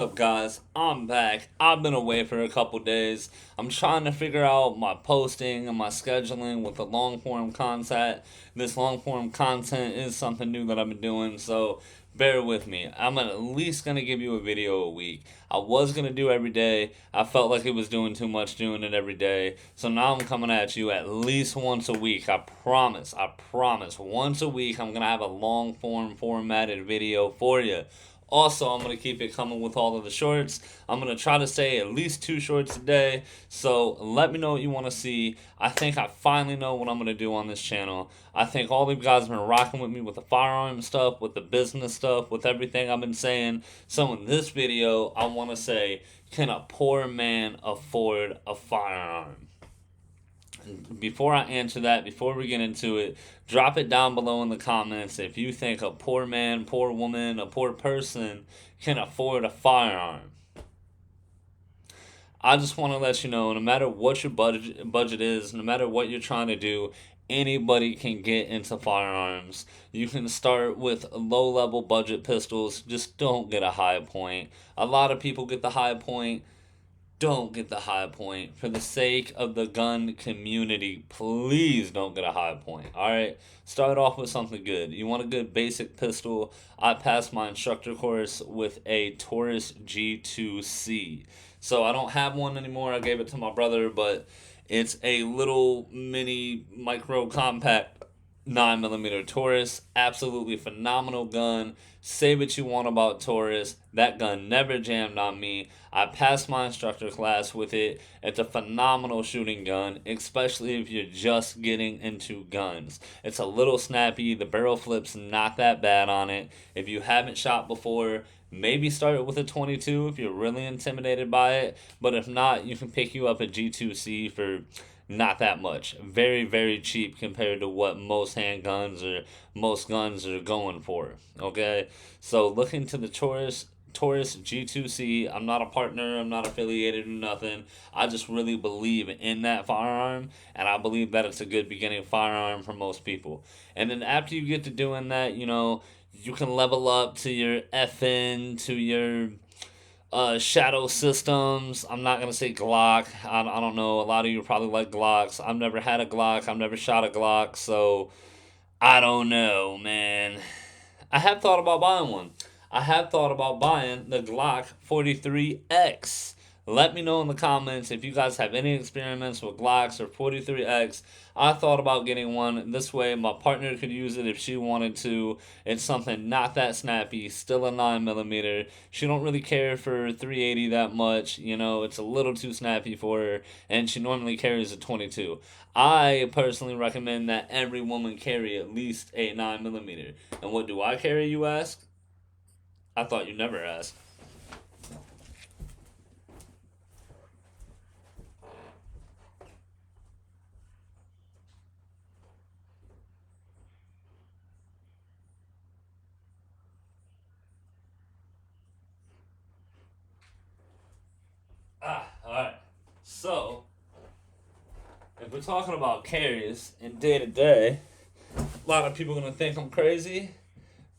Up guys, I'm back. I've been away for a couple days. I'm trying to figure out my posting and my scheduling with the long form content. This long form content is something new that I've been doing, so bear with me. I'm at least gonna give you a video a week. I was gonna do every day. I felt like it was doing too much doing it every day. So now I'm coming at you at least once a week. I promise. I promise. Once a week I'm gonna have a long form formatted video for you. Also, I'm going to keep it coming with all of the shorts. I'm going to try to say at least 2 shorts a day. So let me know what you want to see. I think I finally know what I'm going to do on this channel. I think all of you guys have been rocking with me with the firearm stuff, with the business stuff, with everything I've been saying. So in this video, I want to say, can a poor man afford a firearm? Before I answer that, before we get into it, drop it down below in the comments if you think a poor man, poor woman, a poor person can afford a firearm. I just want to let you know, no matter what your budget is, no matter what you're trying to do, anybody can get into firearms. You can start with low level budget pistols, just don't get a high point. A lot of people get the high point. Don't get the high point. For the sake of the gun community, please don't get a high point. Alright? Start off with something good. You want a good basic pistol? I passed my instructor course with a Taurus G2C. So I don't have one anymore. I gave it to my brother, but it's a little mini micro compact 9mm Taurus. Absolutely phenomenal gun. Say what you want about Taurus. That gun never jammed on me. I passed my instructor class with it. It's a phenomenal shooting gun, especially if you're just getting into guns. It's a little snappy. The barrel flip's not that bad on it. If you haven't shot before, maybe start with a 22 if you're really intimidated by it. But if not, you can pick you up a G2C for not that much. Very, very cheap compared to what most handguns or most guns are going for. Okay? So look into the Taurus G2C. I'm not a partner, I'm not affiliated or nothing. I just really believe in that firearm, and I believe that it's a good beginning firearm for most people. And then after you get to doing that, you can level up to your FN, to your shadow systems. I'm not gonna say Glock. I don't know. A lot of you probably like Glocks. I've never had a Glock. I've never shot a Glock, so I don't know, man. I have thought about buying one. I have thought about buying the Glock 43X. Let me know in the comments if you guys have any experiments with Glocks or 43X. I thought about getting one. This way, my partner could use it if she wanted to. It's something not that snappy, still a 9mm. She don't really care for 380 that much. It's a little too snappy for her, and she normally carries a 22. I personally recommend that every woman carry at least a 9mm. And what do I carry, you ask? I thought you never asked. Alright. So, if we're talking about carries in day to day, a lot of people are going to think I'm crazy,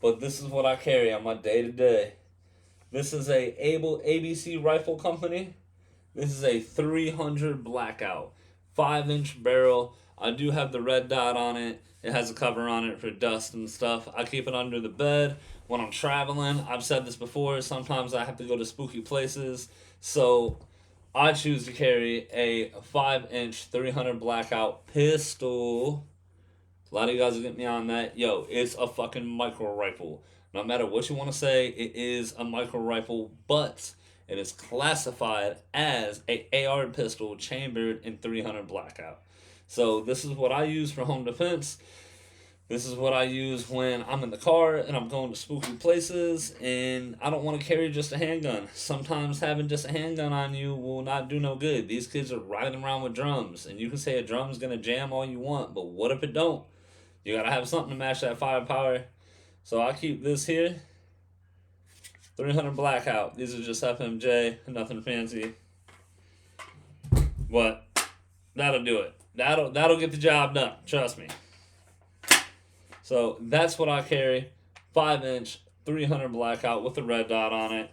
but this is what I carry on my day to day. This is a Able ABC rifle company. This is a 300 blackout, 5-inch barrel. I do have the red dot on it. It has a cover on it for dust and stuff. I keep it under the bed when I'm traveling. I've said this before. Sometimes I have to go to spooky places. So I choose to carry a 5-inch 300 blackout pistol. A lot of you guys will get me on that. Yo, it's a fucking micro rifle. No matter what you want to say, it is a micro rifle, but it is classified as a AR pistol chambered in 300 blackout. So this is what I use for home defense. This is what I use when I'm in the car and I'm going to spooky places and I don't want to carry just a handgun. Sometimes having just a handgun on you will not do no good. These kids are riding around with drums, and you can say a drum's gonna jam all you want, but what if it don't? You gotta have something to match that firepower. So I keep this here. 300 blackout. These are just FMJ, nothing fancy. But that'll do it. That'll get the job done. Trust me. So that's what I carry. 5-inch, 300 blackout with the red dot on it.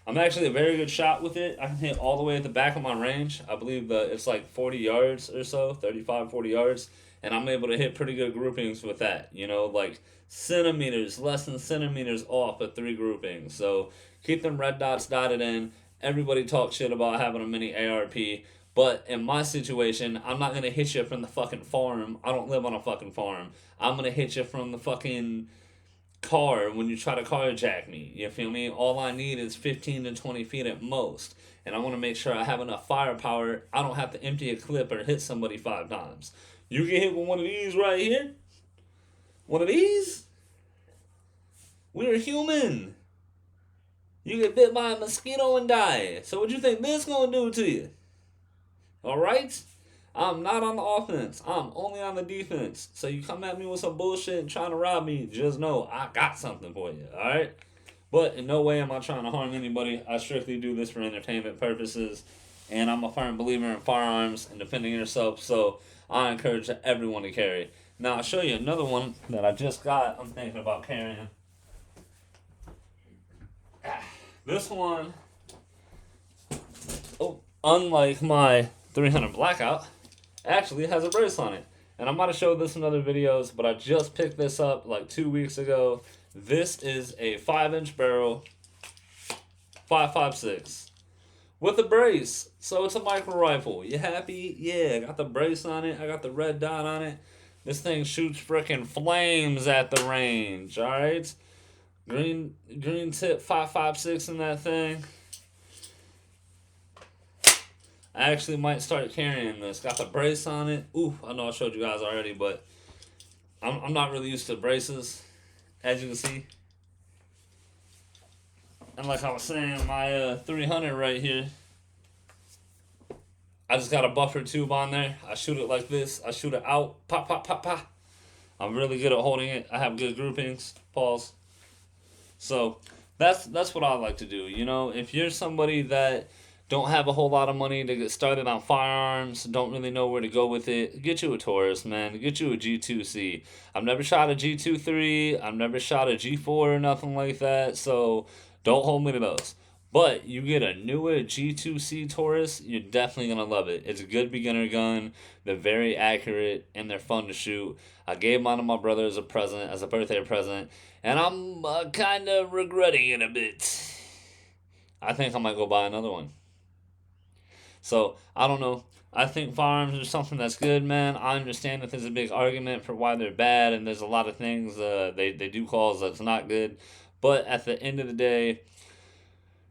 I'm actually a very good shot with it. I can hit all the way at the back of my range. I believe it's like 40 yards or so, 35, 40 yards. And I'm able to hit pretty good groupings with that. You know, like centimeters, less than centimeters off of 3 groupings. So keep them red dots dotted in. Everybody talks shit about having a mini ARP. But in my situation, I'm not going to hit you from the fucking farm. I don't live on a fucking farm. I'm going to hit you from the fucking car when you try to carjack me. You feel me? All I need is 15 to 20 feet at most. And I want to make sure I have enough firepower. I don't have to empty a clip or hit somebody 5 times. You get hit with one of these right here. One of these? We're human. You get bit by a mosquito and die. So what you think this gonna do to you? Alright? I'm not on the offense. I'm only on the defense. So you come at me with some bullshit and trying to rob me, just know I got something for you. Alright? But in no way am I trying to harm anybody. I strictly do this for entertainment purposes. And I'm a firm believer in firearms and defending yourself. So I encourage everyone to carry. Now I'll show you another one that I just got. I'm thinking about carrying. This one, unlike my 300 Blackout, actually has a brace on it. And I might have showed this in other videos, but I just picked this up like 2 weeks ago. This is a 5-inch barrel, 5.56, with a brace. So it's a micro rifle. You happy? Yeah, I got the brace on it. I got the red dot on it. This thing shoots freaking flames at the range, alright? Green tip 5.56 in that thing. I actually might start carrying this. Got the brace on it. Ooh, I know I showed you guys already, but I'm not really used to braces, as you can see. And like I was saying, my 300 right here, I just got a buffer tube on there. I shoot it like this. I shoot it out. Pop, pop, pop, pop. I'm really good at holding it. I have good groupings. Pause. So that's what I like to do. You know, if you're somebody that don't have a whole lot of money to get started on firearms, don't really know where to go with it, get you a Taurus, man. Get you a G2C. I've never shot a G23. I've never shot a G4 or nothing like that. So don't hold me to those. But you get a newer G2C Taurus, you're definitely going to love it. It's a good beginner gun. They're very accurate, and they're fun to shoot. I gave mine to my brother as a present, as a birthday present, and I'm kind of regretting it a bit. I think I might go buy another one. So, I don't know. I think firearms are something that's good, man. I understand that there's a big argument for why they're bad, and there's a lot of things they do cause that's not good. But at the end of the day,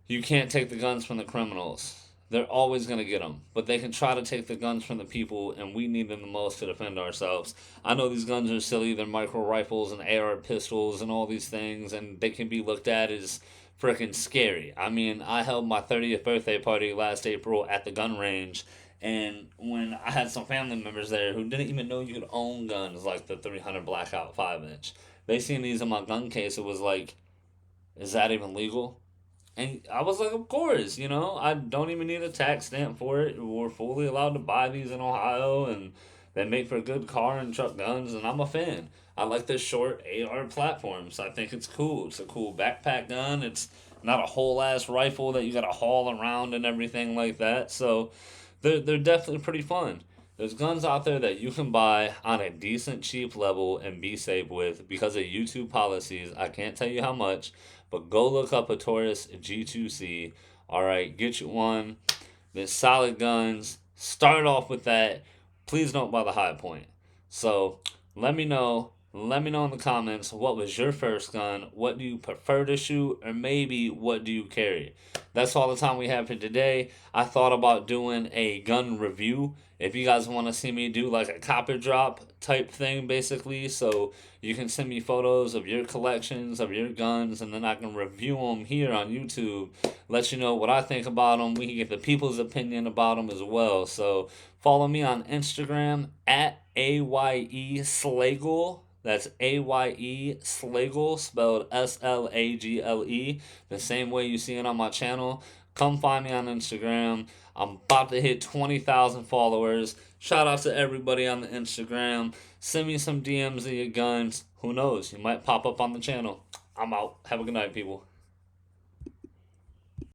you can't take the guns from the criminals. They're always going to get them. But they can try to take the guns from the people, and we need them the most to defend ourselves. I know these guns are silly. They're micro rifles and AR pistols and all these things, and they can be looked at as freaking scary. I mean, I held my 30th birthday party last April at the gun range, and when I had some family members there who didn't even know you could own guns like the 300 Blackout 5-inch, they seen these in my gun case. It was like, is that even legal? And I was like, of course, you know, I don't even need a tax stamp for it. We're fully allowed to buy these in Ohio, and they make for good car and truck guns, and I'm a fan. I like this short AR platform, so I think it's cool. It's a cool backpack gun. It's not a whole-ass rifle that you got to haul around and everything like that. So they're definitely pretty fun. There's guns out there that you can buy on a decent, cheap level and be safe with because of YouTube policies. I can't tell you how much, but go look up a Taurus G2C. Alright, get you one. There's solid guns. Start off with that. Please don't buy the High Point. So, let me know. Let me know in the comments, what was your first gun? What do you prefer to shoot? Or maybe, what do you carry? That's all the time we have for today. I thought about doing a gun review. If you guys want to see me do like a copper drop type thing, basically, so you can send me photos of your collections, of your guns, and then I can review them here on YouTube, let you know what I think about them. We can get the people's opinion about them as well. So follow me on Instagram at AYE Slagle. That's AYE Slagle, spelled Slagle, the same way you see it on my channel. Come find me on Instagram. I'm about to hit 20,000 followers. Shout out to everybody on the Instagram. Send me some DMs of your guns. Who knows? You might pop up on the channel. I'm out. Have a good night, people.